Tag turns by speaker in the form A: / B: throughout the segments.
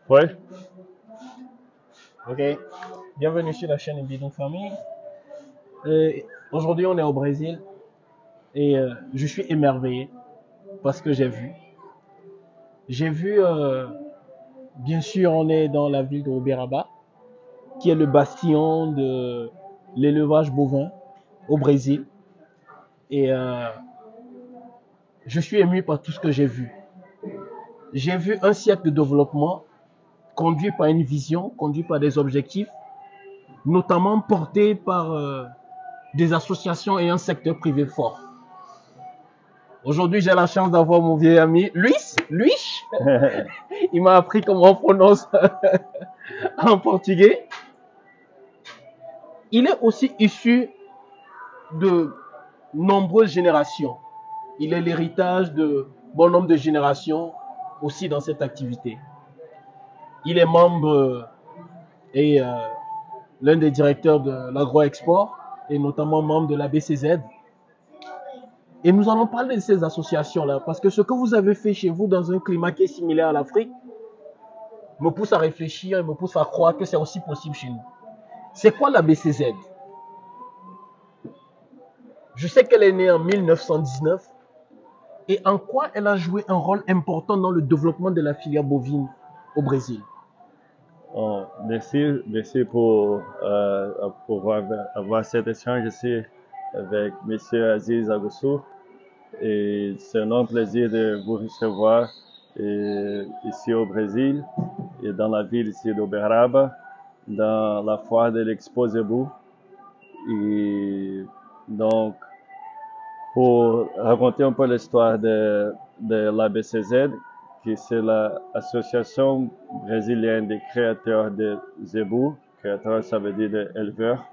A: Ouais,
B: Ok, bienvenue sur la chaîne Bidon Famille. Euh, Aujourd'hui, on est au Brésil et je suis émerveillé parce que j'ai vu. J'ai vu, bien sûr, on est dans la ville de Uberaba, qui est le bastion de l'élevage bovin au Brésil. Et je suis ému par tout ce que j'ai vu. J'ai vu un siècle de développement conduit par une vision, conduit par des objectifs, notamment portés par des associations et un secteur privé fort. Aujourd'hui, j'ai la chance d'avoir mon vieil ami Luis. Luis, il m'a appris comment on prononce en portugais. Il est aussi issu de nombreuses générations. Il est l'héritage de bon nombre de générations aussi dans cette activité. Il est membre et l'un des directeurs de l'agro-export et notamment membre de la BCZ. Et nous allons parler de ces associations-là parce que ce que vous avez fait chez vous dans un climat qui est similaire à l'Afrique me pousse à réfléchir et me pousse à croire que c'est aussi possible chez nous. C'est quoi la BCZ? Je sais qu'elle est née en 1919 et en quoi elle a joué un rôle important dans le développement de la filière bovine au Brésil.
A: merci pour avoir cet échange ici avec Monsieur Aziz Agoussou. Et c'est un énorme plaisir de vous recevoir ici au Brésil et dans la ville ici d'Uberaba, dans la foire de l'Expo Zebu. Et donc, pour raconter un peu l'histoire de l'ABCZ, qui c'est l'association brésilienne des créateurs de zébus. Créateur, ça veut dire éleveur.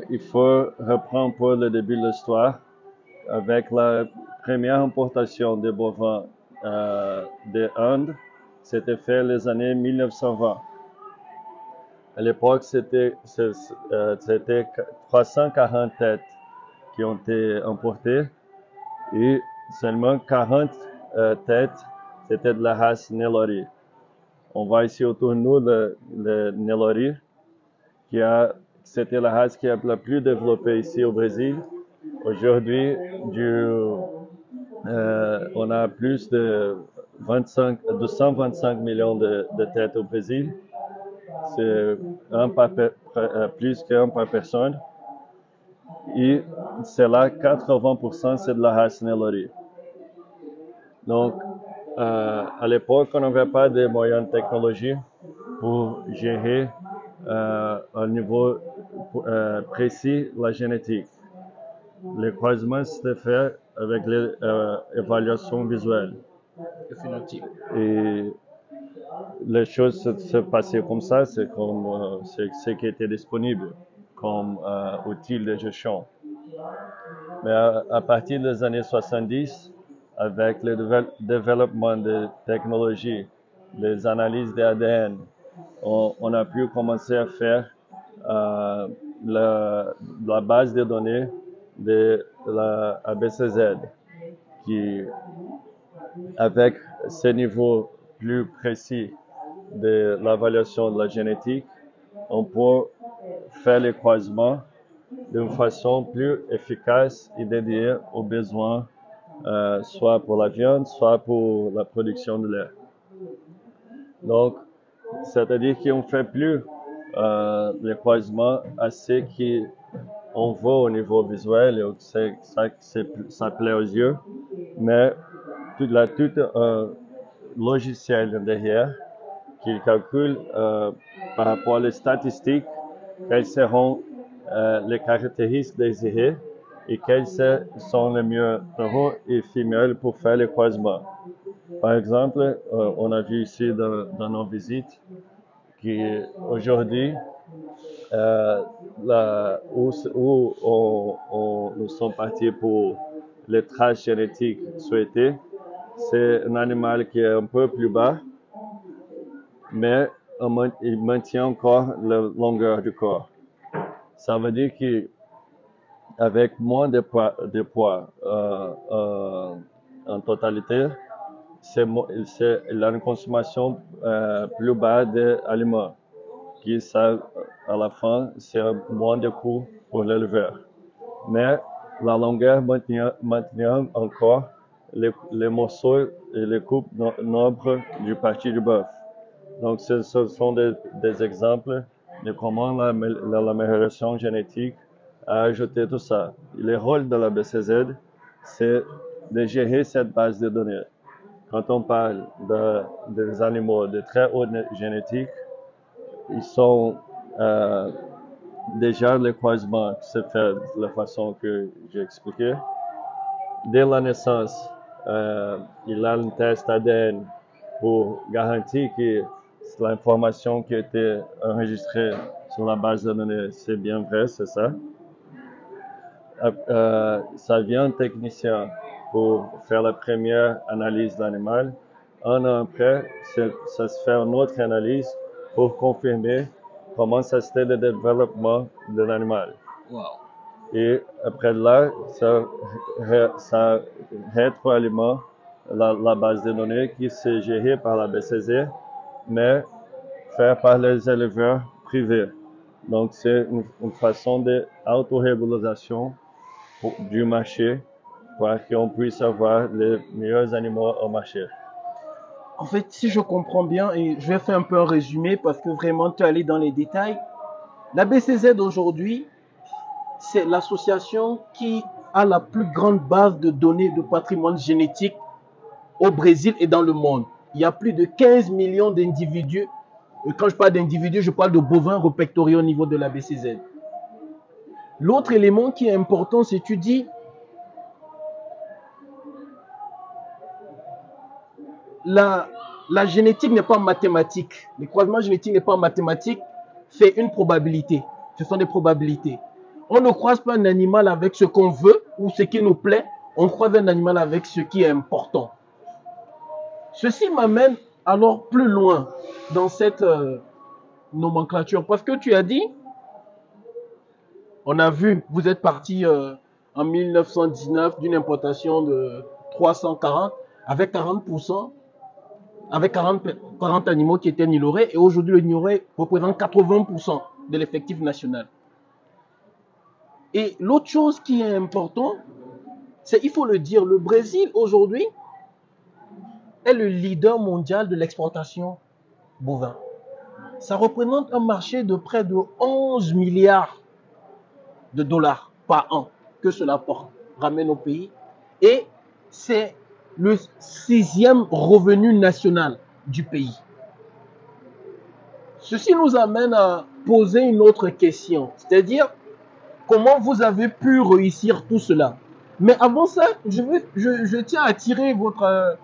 A: Il faut reprendre un peu le début de l'histoire avec la première importation de bovins de Inde. C'était fait les années 1920. À l'époque, c'était 340 têtes qui ont été importées et seulement 40 têtes, c'était de la race Nelore. On voit ici autour de nous le Nelore, c'était la race qui est la plus développée ici au Brésil. Aujourd'hui, on a plus de 225 millions de têtes au Brésil. C'est plus qu'un par personne. Et c'est là, 80% c'est de la race Nelore. Donc, à l'époque, on n'avait pas de moyens de technologie pour gérer à un niveau précis la génétique. Le croisement s'était fait avec l'évaluation visuelle. Et les choses se passaient comme ça, c'est comme ce qui était disponible comme outil de gestion. Mais à partir des années 70, avec le développement de technologies, les analyses d'ADN, on a pu commencer à faire la base de données de la ABCZ, qui, avec ce niveau plus précis de l'évaluation de la génétique, on peut faire les croisements d'une façon plus efficace et dédiée aux besoins, soit pour la viande, soit pour la production de lait. Donc, c'est-à-dire qu'on ne fait plus les croisements à ce qu'on voit au niveau visuel, et ça plaît aux yeux, mais tout un logiciel derrière qui calcule par rapport aux statistiques quelles seront les caractéristiques désirées et quels sont les mieux taureaux et femelles pour faire les croisements. Par exemple, on a vu ici dans nos visites qu'aujourd'hui, où nous sommes partis pour les traces génétiques souhaitées, c'est un animal qui est un peu plus bas, mais il maintient encore la longueur du corps. Ça veut dire qu'avec moins de poids en totalité, il a une consommation plus basse d'aliments, qui ça, à la fin, c'est moins de coûts pour l'éleveur. Mais la longueur maintient encore les morceaux et les coupes nobles du parti du bœuf. Donc, ce sont des exemples de comment l'amélioration génétique a ajouté tout ça. Le rôle de la BCZ, c'est de gérer cette base de données. Quand on parle des animaux de très haute génétique, ils sont déjà le croisement se fait de la façon que j'ai expliqué. Dès la naissance, il a un test ADN pour garantir que l'information qui a été enregistrée sur la base de données, c'est bien vrai, c'est ça. Ça vient un technicien pour faire la première analyse de l'animal. Un an après, ça se fait une autre analyse pour confirmer comment ça c'était le développement de l'animal.
B: Wow.
A: Et après là, ça rétroalimente la base de données qui est gérée par la BCZ, mais faite par les éleveurs privés. Donc, c'est une façon d'autorégulation du marché pour qu'on puisse avoir les meilleurs animaux au marché.
B: En fait, si je comprends bien, et je vais faire un peu un résumé parce que vraiment tu es allé dans les détails, la BCZ aujourd'hui, c'est l'association qui a la plus grande base de données de patrimoine génétique au Brésil et dans le monde. Il y a plus de 15 millions d'individus. Et quand je parle d'individus, je parle de bovins répertoriés au niveau de la BCZ. L'autre élément qui est important, c'est que tu dis la génétique n'est pas mathématique. Le croisement génétique n'est pas mathématique, c'est une probabilité. Ce sont des probabilités. On ne croise pas un animal avec ce qu'on veut ou ce qui nous plaît. On croise un animal avec ce qui est important. Ceci m'amène alors plus loin dans cette nomenclature. Parce que tu as dit, on a vu, vous êtes parti en 1919 d'une importation de 340 avec 40%, avec 40 animaux qui étaient nilorés. Et aujourd'hui, le niloré représente 80% de l'effectif national. Et l'autre chose qui est importante, c'est, il faut le dire, le Brésil aujourd'hui est le leader mondial de l'exportation bovin. Ça représente un marché de près de 11 milliards de dollars par an que cela ramène au pays. Et c'est le 6e revenu national du pays. Ceci nous amène à poser une autre question, c'est-à-dire comment vous avez pu réussir tout cela. Mais avant ça, je tiens à attirer votre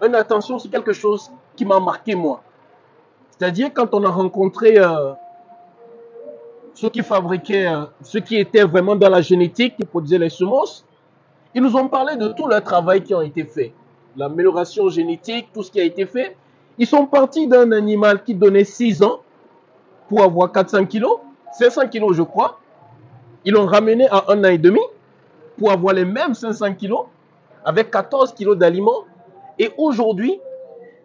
B: attention sur quelque chose qui m'a marqué moi. C'est-à-dire quand on a rencontré ceux qui fabriquaient, ceux qui étaient vraiment dans la génétique, qui produisaient les semences, ils nous ont parlé de tout le travail qui a été fait. L'amélioration génétique, tout ce qui a été fait. Ils sont partis d'un animal qui donnait 6 ans pour avoir 400 kilos, 500 kilos je crois. Ils l'ont ramené à 1 an et demi pour avoir les mêmes 500 kilos avec 14 kilos d'aliments. Et aujourd'hui,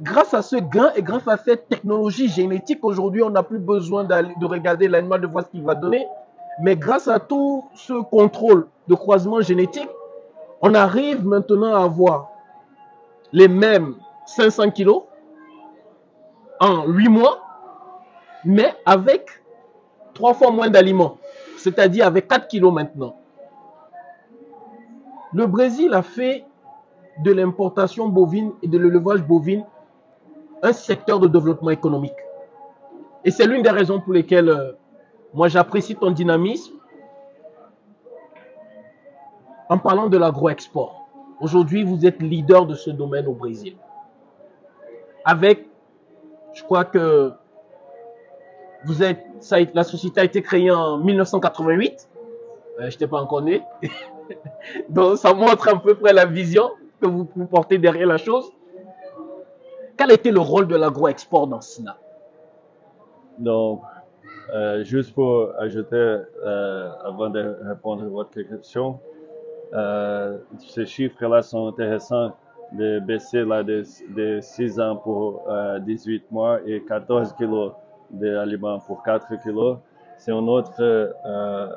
B: grâce à ce gain et grâce à cette technologie génétique, aujourd'hui, on n'a plus besoin de regarder l'animal, de voir ce qu'il va donner. Mais grâce à tout ce contrôle de croisement génétique, on arrive maintenant à avoir les mêmes 500 kilos en 8 mois, mais avec 3 fois moins d'aliments, c'est-à-dire avec 4 kilos maintenant. Le Brésil a fait de l'importation bovine et de l'élevage bovine un secteur de développement économique. Et c'est l'une des raisons pour lesquelles moi j'apprécie ton dynamisme en parlant de l'agro-export. Aujourd'hui, vous êtes leader de ce domaine au Brésil. Avec, je crois que la société a été créée en 1988. Je n'étais pas encore né. Donc ça montre à peu près la vision que vous portez derrière la chose. Quel était le rôle de l'agro-export dans cela?
A: Donc, juste pour ajouter, avant de répondre à votre question, ces chiffres-là sont intéressants de baisser là de 6 ans pour 18 mois et 14 kilos d'aliments pour 4 kilos. C'est une autre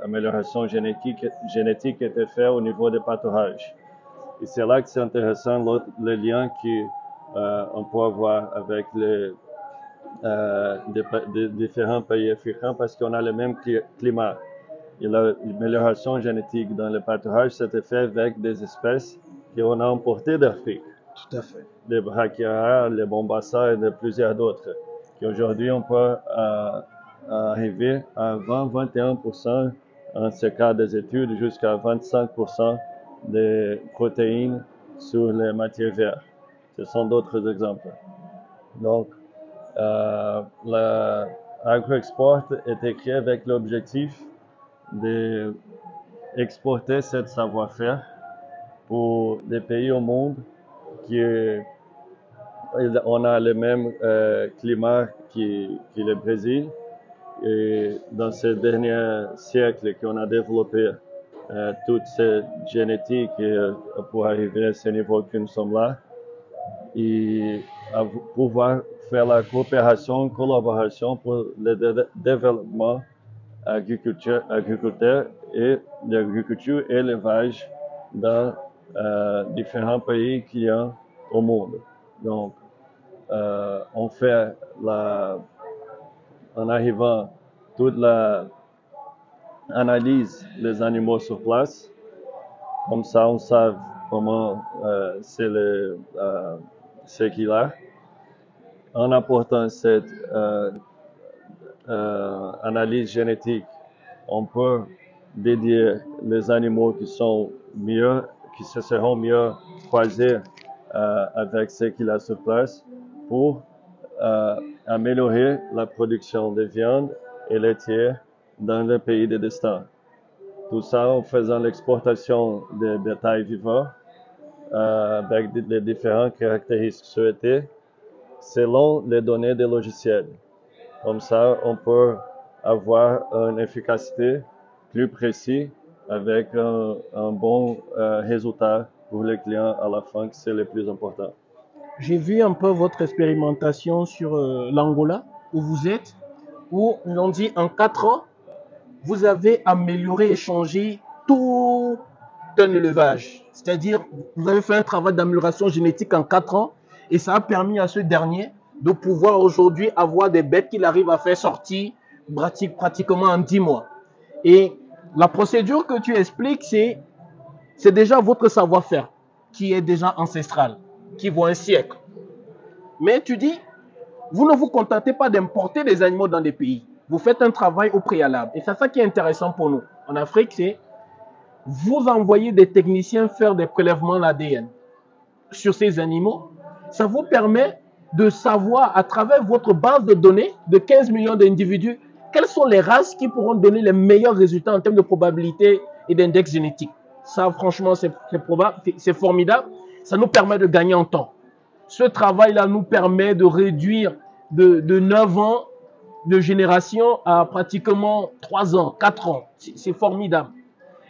A: amélioration génétique qui a été faite au niveau des pâturages. Et c'est là que c'est intéressant le lien qu'on peut avoir avec des différents pays africains parce qu'on a le même climat. Et l'amélioration génétique dans le pâturage s'était fait avec des espèces qu'on a importées d'Afrique.
B: Tout à fait.
A: Les brachiaras, les bombassa et de plusieurs d'autres. Qu'aujourd'hui, on peut arriver à 20-21% en ce cas des études, jusqu'à 25% de protéines sur les matières vertes. Ce sont d'autres exemples. Donc, l'AgroExport est créé avec l'objectif d'exporter ce savoir-faire pour des pays au monde qui on a le même climat que le Brésil. Et dans ces derniers siècles qu'on a développé toute cette génétique pour arriver à ce niveau que nous sommes là et à pouvoir faire la collaboration pour le développement agriculteur et l'agriculture et l'élevage dans différents pays qu'il y a au monde. Donc, on fait en arrivant toute l'analyse des animaux sur place. Comme ça, on sait comment c'est ce qu'il a. En apportant cette analyse génétique, on peut dédier les animaux qui sont mieux, qui se seront mieux croisés avec ce qu'il a sur place pour améliorer la production de viande et laitière dans le pays de destin. Tout ça en faisant l'exportation de bétail vivant avec les différentes caractéristiques souhaitées selon les données des logiciels. Comme ça, on peut avoir une efficacité plus précise avec un bon résultat pour les clients à la fin, que c'est le plus important.
B: J'ai vu un peu votre expérimentation sur l'Angola, où vous êtes, où on dit en 4 ans, vous avez amélioré et changé tout un élevage. C'est-à-dire, vous avez fait un travail d'amélioration génétique en 4 ans et ça a permis à ce dernier de pouvoir aujourd'hui avoir des bêtes qu'il arrive à faire sortir pratiquement en 10 mois. Et la procédure que tu expliques, c'est déjà votre savoir-faire qui est déjà ancestral, qui vaut un siècle. Mais tu dis, vous ne vous contentez pas d'importer des animaux dans des pays. Vous faites un travail au préalable. Et c'est ça qui est intéressant pour nous. En Afrique, c'est vous envoyez des techniciens faire des prélèvements d'ADN sur ces animaux. Ça vous permet de savoir à travers votre base de données de 15 millions d'individus quelles sont les races qui pourront donner les meilleurs résultats en termes de probabilité et d'index génétique. Ça, franchement, c'est formidable. Ça nous permet de gagner en temps. Ce travail-là nous permet de réduire de 9 ans de génération à pratiquement 3 ans, 4 ans. C'est formidable.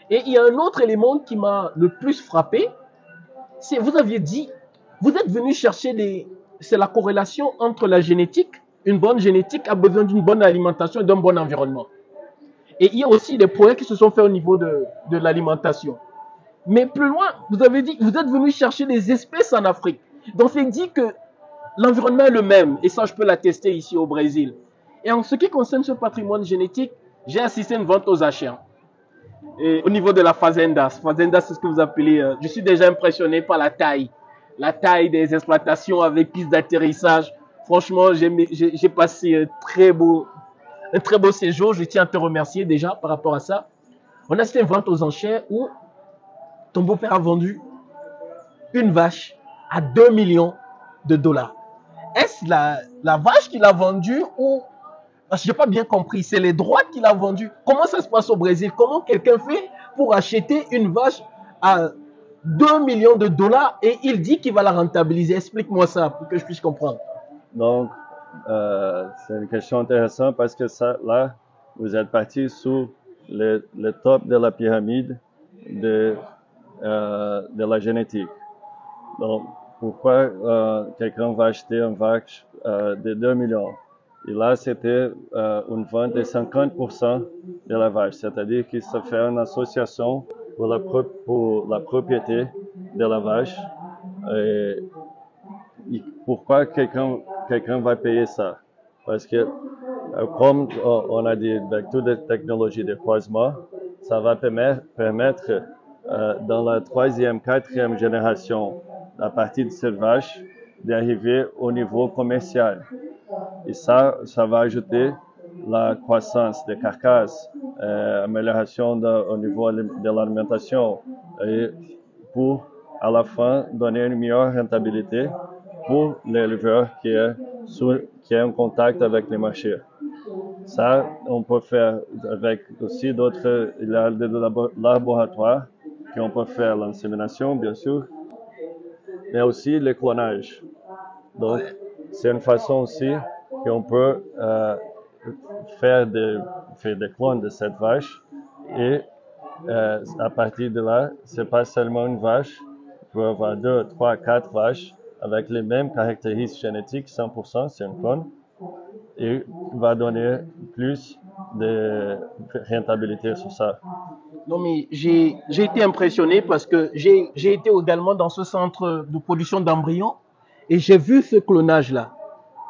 B: Et il y a un autre élément qui m'a le plus frappé, c'est vous aviez dit, vous êtes venu chercher c'est la corrélation entre la génétique, une bonne génétique a besoin d'une bonne alimentation et d'un bon environnement. Et il y a aussi des projets qui se sont faits au niveau de l'alimentation. Mais plus loin, vous avez dit, vous êtes venu chercher des espèces en Afrique. Donc c'est dit que l'environnement est le même, et ça je peux l'attester ici au Brésil. Et en ce qui concerne ce patrimoine génétique, j'ai assisté à une vente aux achats. Et au niveau de la fazenda, c'est ce que vous appelez, je suis déjà impressionné par la taille des exploitations avec piste d'atterrissage. Franchement, j'ai passé un très beau séjour. Je tiens à te remercier déjà par rapport à ça. On a fait une vente aux enchères où ton beau-père a vendu une vache à 2 millions de dollars. Est-ce la vache qu'il a vendue ou... Je n'ai pas bien compris, c'est les droits qu'il a vendus. Comment ça se passe au Brésil? Comment quelqu'un fait pour acheter une vache à 2 millions de dollars et il dit qu'il va la rentabiliser? Explique-moi ça pour que je puisse comprendre.
A: Donc, c'est une question intéressante parce que là, vous êtes parti sous le top de la pyramide de la génétique. Donc, pourquoi quelqu'un va acheter une vache de 2 millions. Et là, c'était une vente de 50% de la vache, c'est-à-dire que ça fait une association pour la propriété de la vache. Et pourquoi quelqu'un va payer ça? Parce que, comme on a dit, avec toutes les technologies de croisement, ça va permettre dans la troisième, quatrième génération, à partir de cette vache, d'arriver au niveau commercial. Et ça va ajouter la croissance des carcasses, amélioration au niveau de l'alimentation, et pour à la fin donner une meilleure rentabilité pour l'éleveur qui est en contact avec les marchés. Ça, on peut faire avec aussi d'autres, il y a des laboratoires qui on peut faire l'insémination, bien sûr, mais aussi le clonage. Donc, c'est une façon aussi qu'on peut faire des clones de cette vache et à partir de là, c'est pas seulement une vache, on peut avoir 2, 3, 4 vaches avec les mêmes caractéristiques génétiques, 100%, c'est une clone, et va donner plus de rentabilité sur ça.
B: Non, mais j'ai été impressionné parce que j'ai été également dans ce centre de production d'embryons et j'ai vu ce clonage-là.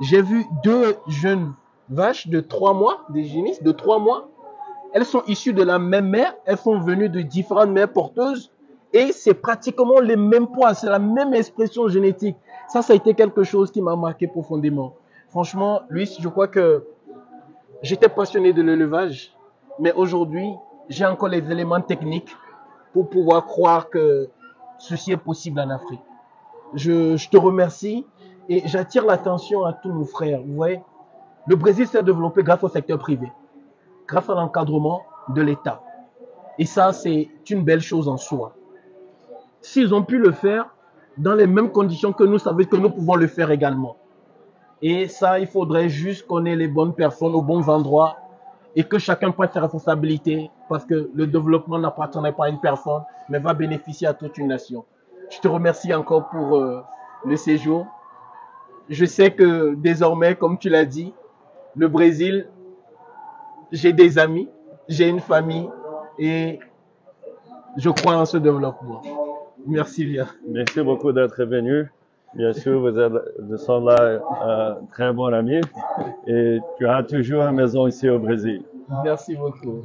B: J'ai vu 2 jeunes vaches de 3 mois, des génisses de 3 mois. Elles sont issues de la même mère, elles sont venues de différentes mères porteuses et c'est pratiquement les mêmes poids, c'est la même expression génétique. Ça a été quelque chose qui m'a marqué profondément. Franchement, Luis, je crois que j'étais passionné de l'élevage, mais aujourd'hui, j'ai encore les éléments techniques pour pouvoir croire que ceci est possible en Afrique. Je te remercie et j'attire l'attention à tous nos frères. Vous voyez, le Brésil s'est développé grâce au secteur privé, grâce à l'encadrement de l'État. Et ça, c'est une belle chose en soi. S'ils ont pu le faire dans les mêmes conditions que nous, ça veut dire que nous pouvons le faire également. Et ça, il faudrait juste qu'on ait les bonnes personnes aux bons endroits et que chacun prenne ses responsabilités parce que le développement n'appartenait pas à une personne, mais va bénéficier à toute une nation. Je te remercie encore pour le séjour. Je sais que désormais, comme tu l'as dit, le Brésil, j'ai des amis, j'ai une famille et je crois en ce développement. Merci bien.
A: Merci beaucoup d'être venu. Bien sûr, vous sommes là un très bon ami et tu as toujours une maison ici au Brésil.
B: Merci beaucoup.